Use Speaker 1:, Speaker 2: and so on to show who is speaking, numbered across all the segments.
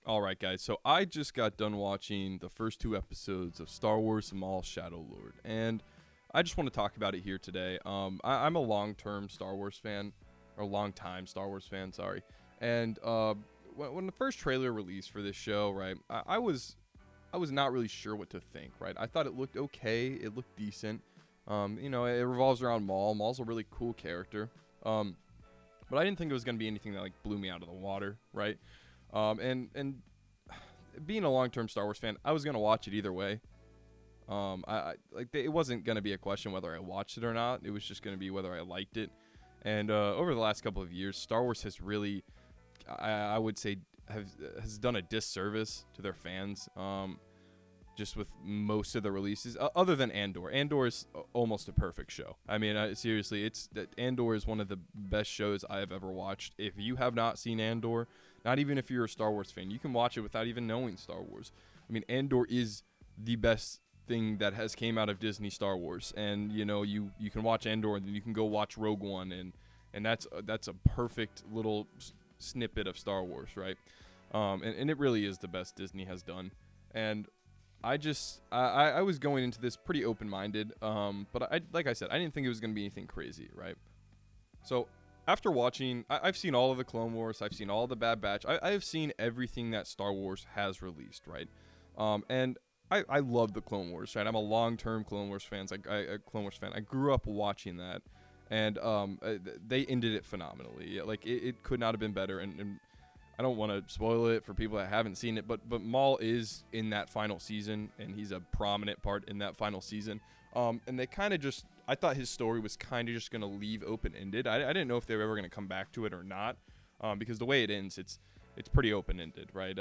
Speaker 1: All right, guys. So I just got done watching the first two episodes of Star Wars: Maul, Shadow Lord, and I just want to talk about it here today. I'm a long-term Star Wars fan, or long-time Star Wars fan. Sorry. And when the first trailer released for this show, right, I was not really sure what to think. Right, I thought it looked okay. It looked decent. It revolves around Maul. Maul's a really cool character. Um, but I didn't think it was gonna be anything that like blew me out of the water. Right. And being a long-term Star Wars fan, I was gonna watch it either way. It wasn't gonna be a question whether I watched it or not. It was just gonna be whether I liked it. And over the last couple of years, Star Wars has really, I would say, has done a disservice to their fans. Just with most of the releases, other than Andor. Andor is almost a perfect show. I mean, seriously, Andor is one of the best shows I have ever watched. If you have not seen Andor, not even if you're a Star Wars fan, you can watch it without even knowing Star Wars. I mean, Andor is the best thing that has came out of Disney Star Wars, and you can watch Andor, and then you can go watch Rogue One, and that's a perfect little snippet of Star Wars, right? And it really is the best Disney has done, and I was going into this pretty open-minded, but like I said, I didn't think it was going to be anything crazy, right? So after watching, I've seen all of the Clone Wars, I've seen all the Bad Batch, I have seen everything that Star Wars has released, right? And I love the Clone Wars, right? I'm a long-term Clone Wars fan. Clone Wars fan. I grew up watching that, and they ended it phenomenally. Like it could not have been better, and I don't want to spoil it for people that haven't seen it, but Maul is in that final season, and he's a prominent part in that final season. And they kind of just, I thought his story was kind of just going to leave open-ended. I didn't know if they were ever going to come back to it or not, because the way it ends, it's pretty open-ended, right?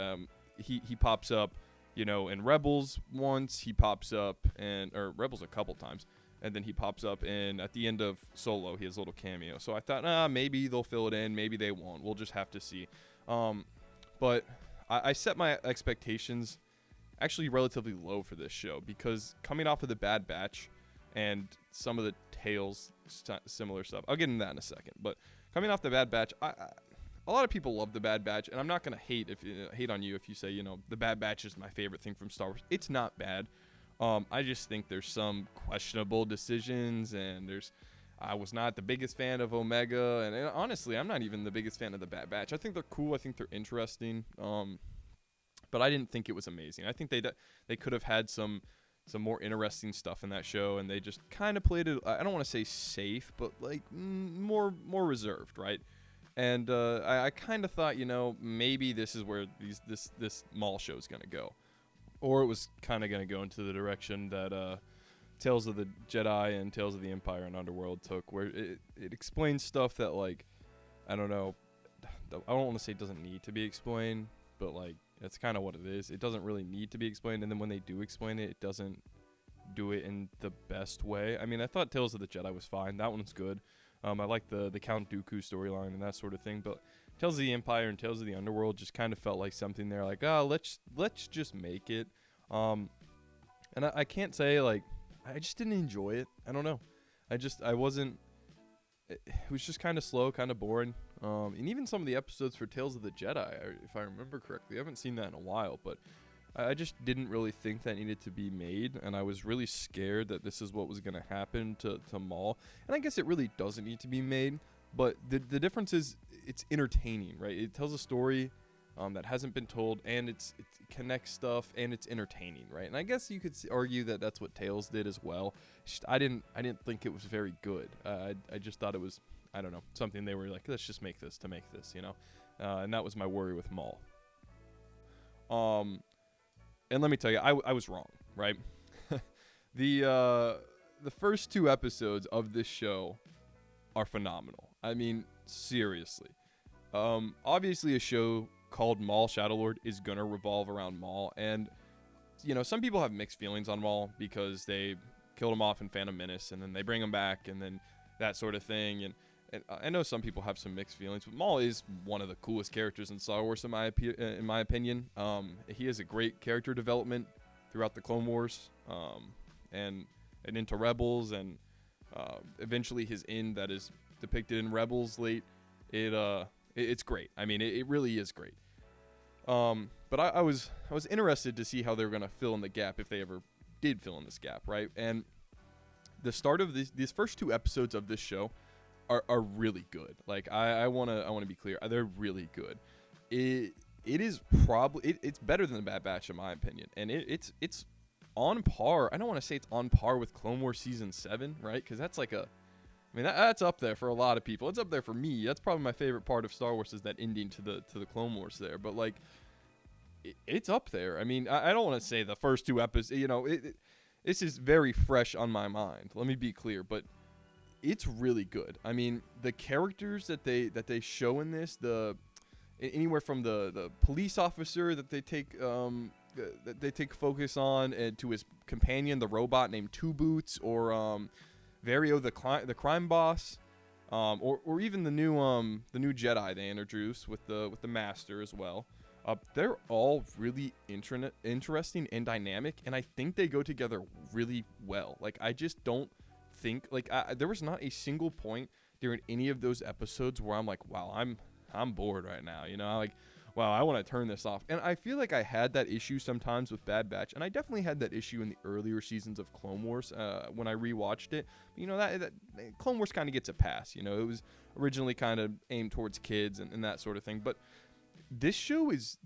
Speaker 1: He pops up, in Rebels once. He pops up or Rebels a couple times. And then he pops up at the end of Solo, he has a little cameo. So I thought, maybe they'll fill it in, maybe they won't. We'll just have to see. But I set my expectations actually relatively low for this show because coming off of the Bad Batch and some of the Tales similar stuff, I'll get into that in a second. But coming off the Bad Batch, a lot of people love the Bad Batch, and I'm not gonna hate on you if you say the Bad Batch is my favorite thing from Star Wars. It's not bad. I just think there's some questionable decisions, and I was not the biggest fan of Omega, and honestly, I'm not even the biggest fan of the Bad Batch. I think they're cool. I think they're interesting. But I didn't think it was amazing. I think they could have had some more interesting stuff in that show, and they just kind of played it. I don't want to say safe, but like more reserved, right? And I kind of thought, maybe this is where this Maul show is gonna go, or it was kind of gonna go into the direction that Tales of the Jedi and Tales of the Empire and Underworld took, where it explains stuff that, like, I don't know, I don't want to say it doesn't need to be explained, but like that's kind of what it is. It doesn't really need to be explained, and then when they do explain it, it doesn't do it in the best way. I mean, I thought Tales of the Jedi was fine. That one's good. I like the Count Dooku storyline and that sort of thing, but Tales of the Empire and Tales of the Underworld just kind of felt like something they're like, let's just make it. And I can't say like I just didn't enjoy it. I don't know. I wasn't. It was just kind of slow, kind of boring. And even some of the episodes for Tales of the Jedi, if I remember correctly, I haven't seen that in a while, but I just didn't really think that needed to be made, and I was really scared that this is what was going to happen to Maul. And I guess it really doesn't need to be made, but the difference is it's entertaining, right? It tells a story that hasn't been told, and it connects stuff, and it's entertaining, right? And I guess you could argue that that's what Tales did as well. I didn't think it was very good. I just thought it was, I don't know, something they were like, let's just make this to make this, and that was my worry with Maul. And let me tell you, I was wrong, right? The first two episodes of this show are phenomenal. I mean, seriously. Obviously, a show called Maul Shadow Lord is gonna revolve around Maul, and some people have mixed feelings on Maul because they killed him off in Phantom Menace, and then they bring him back, and then that sort of thing. And I know some people have some mixed feelings, but Maul is one of the coolest characters in Star Wars, in my opinion. He has a great character development throughout the Clone Wars, and into Rebels, and eventually his end that is depicted in Rebels late. It's great. I mean, it really is great. But I was interested to see how they were gonna fill in the gap if they ever did fill in this gap, right? And the start of these first 2 episodes of this show are really good. Like I wanna be clear, they're really good. It is probably it's better than the Bad Batch in my opinion, and it's on par. I don't want to say it's on par with Clone Wars season 7, right? Because that's like that's up there for a lot of people. It's up there for me. That's probably my favorite part of Star Wars is that ending to the Clone Wars there. But like, it's up there. I mean, I don't want to say the first 2 episodes. This is very fresh on my mind. Let me be clear, but it's really good. I mean, the characters that they show in this, anywhere from the police officer that they take focus on, and to his companion, the robot named Two Boots, or Vario, the crime boss, or even the new Jedi they introduced with the Master as well. They're all really interesting and dynamic, and I think they go together really well. Like, I just don't think there was not a single point during any of those episodes where I'm like, wow, I'm bored right now. Like, wow, I want to turn this off. And I feel like I had that issue sometimes with Bad Batch, and I definitely had that issue in the earlier seasons of Clone Wars when I rewatched it. That Clone Wars kind of gets a pass. It was originally kind of aimed towards kids and that sort of thing, but this show is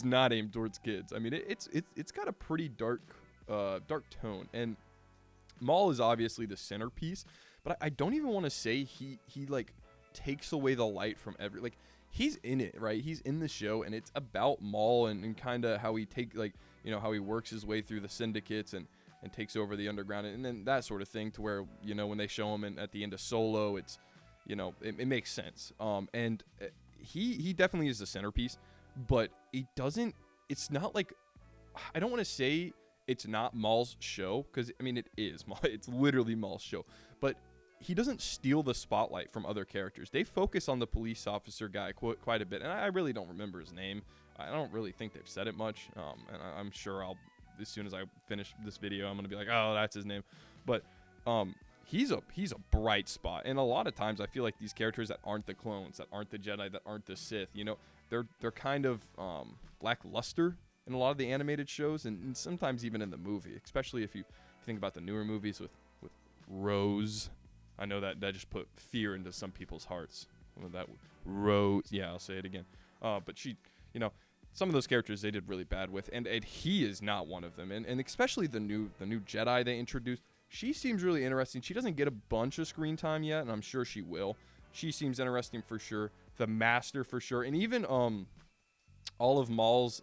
Speaker 1: not aimed towards kids. I mean, it's got a pretty dark tone, and Maul is obviously the centerpiece, but I don't even want to say he like takes away the light from he's in it, right? He's in the show, and it's about Maul and kind of how he how he works his way through the syndicates and takes over the underground, and then that sort of thing, to where when they show him at the end of Solo, it's it makes sense. And he definitely is the centerpiece, but it's not like, I don't want to say it's not Maul's show, because I mean it is. It's literally Maul's show, but he doesn't steal the spotlight from other characters. They focus on the police officer guy quite a bit, and I really don't remember his name. I don't really think they've said it much, and I'm sure as soon as I finish this video, I'm gonna be like, oh, that's his name. But he's a bright spot, and a lot of times I feel like these characters that aren't the clones, that aren't the Jedi, that aren't the Sith, they're kind of lackluster in a lot of the animated shows, and sometimes even in the movie, especially if you think about the newer movies with Rose. I know that just put fear into some people's hearts. That Rose, yeah, I'll say it again. But she, some of those characters they did really bad with, and he is not one of them. And especially the new Jedi they introduced. She seems really interesting. She doesn't get a bunch of screen time yet, and I'm sure she will. She seems interesting for sure. The Master for sure, and even all of Maul's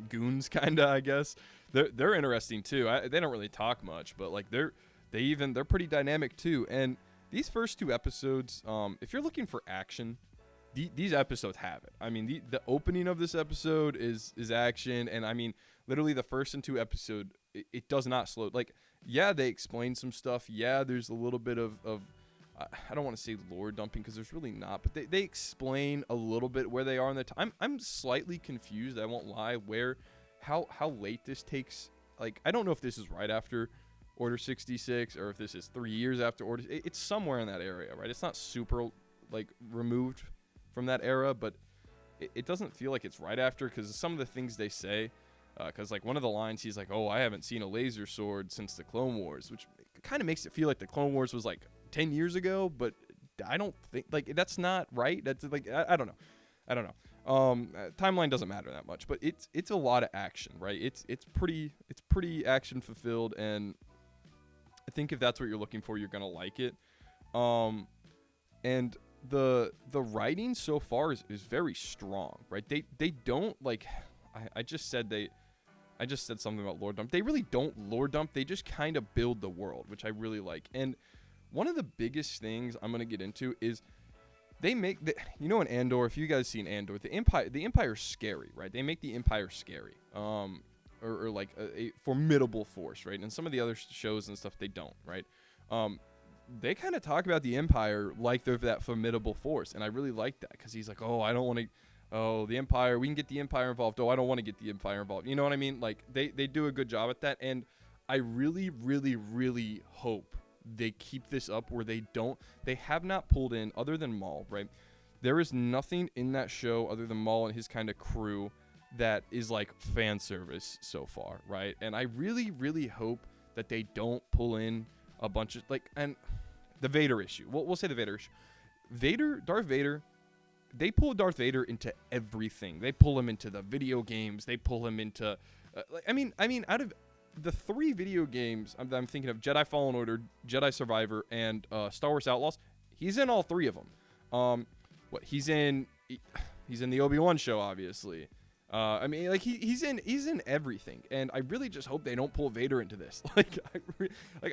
Speaker 1: goons, kinda, I guess. They're interesting too. They don't really talk much, but like they're pretty dynamic too. And these first 2 episodes, if you're looking for action, these episodes have it. I mean, the opening of this episode is action, and I mean, literally the first and 2 episode, it does not slow. Like, yeah, they explain some stuff. Yeah, there's a little bit of I don't want to say lore dumping, because there's really not, but they explain a little bit where they are in the time. I'm slightly confused, I won't lie, how late this takes. Like, I don't know if this is right after Order 66 or if this is 3 years after Order. It's somewhere in that area, right? It's not super removed from that era, but it doesn't feel like it's right after, because some of the things they say, because one of the lines, he's like, oh, I haven't seen a laser sword since the Clone Wars, which kind of makes it feel like the Clone Wars was 10 years ago, but I don't think that's not right. That's I don't know. Timeline doesn't matter that much, but it's a lot of action, right? It's pretty action fulfilled, and I think if that's what you're looking for, you're gonna like it. And the writing so far is very strong, right? They don't I just said something about lore dump. They really don't lore dump. They just kind of build the world, which I really like. And one of the biggest things I'm gonna get into is they make in Andor. If you guys seen Andor, the Empire's scary, right? They make the Empire scary, or like a formidable force, right? And some of the other shows and stuff, they don't, right? They kind of talk about the Empire like they're that formidable force, and I really like that, because he's like, oh, I don't want to. Oh, the Empire, we can get the Empire involved. Oh, I don't want to get the Empire involved. You know what I mean? Like, they do a good job at that, and I really, really, really hope they keep this up where they have not pulled in, other than Maul, right? There is nothing in that show other than Maul and his kind of crew that is like fan service so far, right? And I really, really hope that they don't pull in a bunch of like, and the Vader issue. We'll say the Vader issue. Darth Vader, they pull Darth Vader into everything. They pull him into the video games. They pull him into, I mean, out of the 3 video games I'm thinking of, Jedi Fallen Order, Jedi Survivor, and Star Wars Outlaws, he's in all 3 of them. He's in the Obi-Wan show, obviously. I mean, like he's in everything, and I really just hope they don't pull Vader into this. I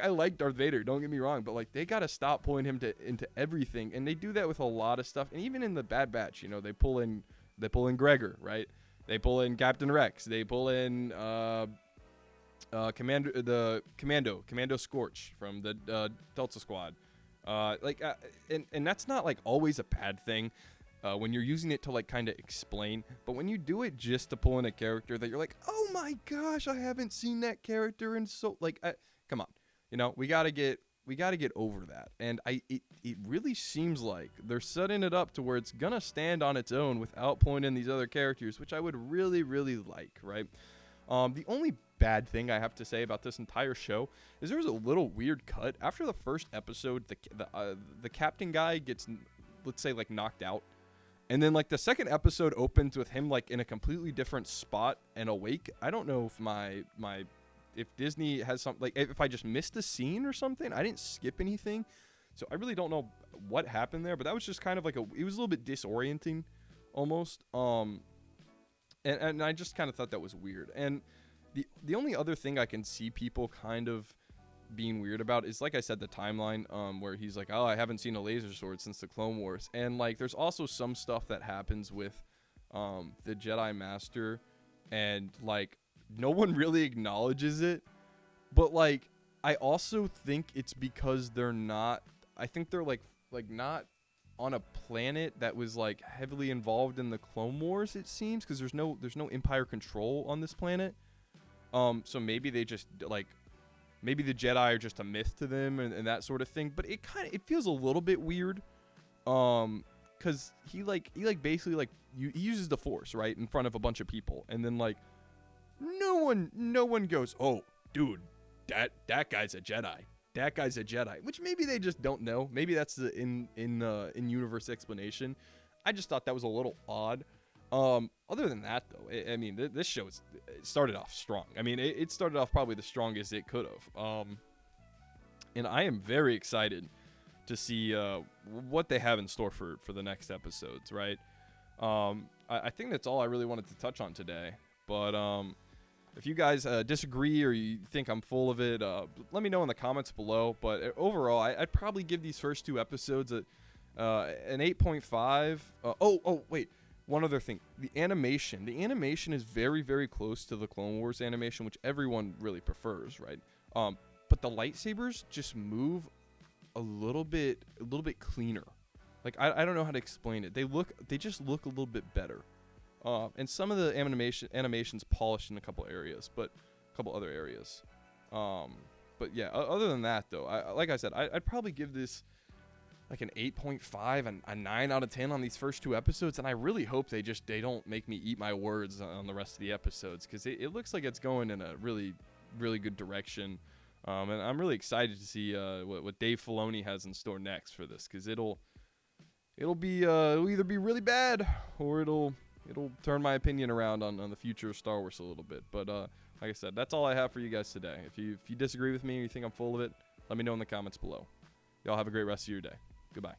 Speaker 1: like Darth Vader, don't get me wrong, but like they gotta stop pulling him into everything, and they do that with a lot of stuff. And even in the Bad Batch, you know, they pull in Gregor, right? They pull in Captain Rex. They pull in Commando Scorch from the Delta Squad. And that's not like always a bad thing. When you're using it to like kind of explain, but when you do it just to pull in a character that you're like, oh my gosh, I haven't seen that character in so like, come on, you know, we gotta get over that. And it really seems like they're setting it up to where it's gonna stand on its own without pulling in these other characters, which I would really, really like, right? The only bad thing I have to say about this entire show is there's a little weird cut after the first episode. The captain guy gets, let's say, like knocked out. And then, like, the second episode opens with him, like, in a completely different spot and awake. I don't know if if Disney has something, like, if I just missed a scene or something. I didn't skip anything. So I really don't know what happened there. But that was just kind of like it was a little bit disorienting almost. And I just kind of thought that was weird. And the only other thing I can see people kind of being weird about is, like I said, the timeline where he's like, oh, I haven't seen a laser sword since the Clone Wars. And like there's also some stuff that happens with the Jedi Master, and like no one really acknowledges it, but like I also think it's because they're not, I think they're like not on a planet that was like heavily involved in the Clone Wars, it seems, because there's no Empire control on this planet. So maybe they just like, maybe the Jedi are just a myth to them and that sort of thing. But it feels a little bit weird. Cause he basically like he uses the Force, right, in front of a bunch of people. And then like no one goes, oh dude, that guy's a Jedi. That guy's a Jedi, which maybe they just don't know. Maybe that's the in-universe explanation. I just thought that was a little odd. Other than that, though, I mean, this show started off strong. I mean, it started off probably the strongest it could have. And I am very excited to see what they have in store for the next episodes, right? I think that's all I really wanted to touch on today. But if you guys disagree or you think I'm full of it, let me know in the comments below. But overall, I'd probably give these first 2 episodes an 8.5. Wait. One other thing, the animation is very, very close to the Clone Wars animation, which everyone really prefers, right? But the lightsabers just move a little bit cleaner. Like I don't know how to explain it. They just look a little bit better. And some of the animation's polished in a couple areas, but a couple other areas. But yeah, other than that though, like I said, I'd probably give this like an 8.5 and a 9 out of 10 on these first 2 episodes. And I really hope they don't make me eat my words on the rest of the episodes, because it looks like it's going in a really, really good direction. And I'm really excited to see what Dave Filoni has in store next for this, because it'll either be really bad or it'll turn my opinion around on the future of Star Wars a little bit. But like I said, that's all I have for you guys today. If you disagree with me or you think I'm full of it, let me know in the comments below. Y'all have a great rest of your day. Goodbye.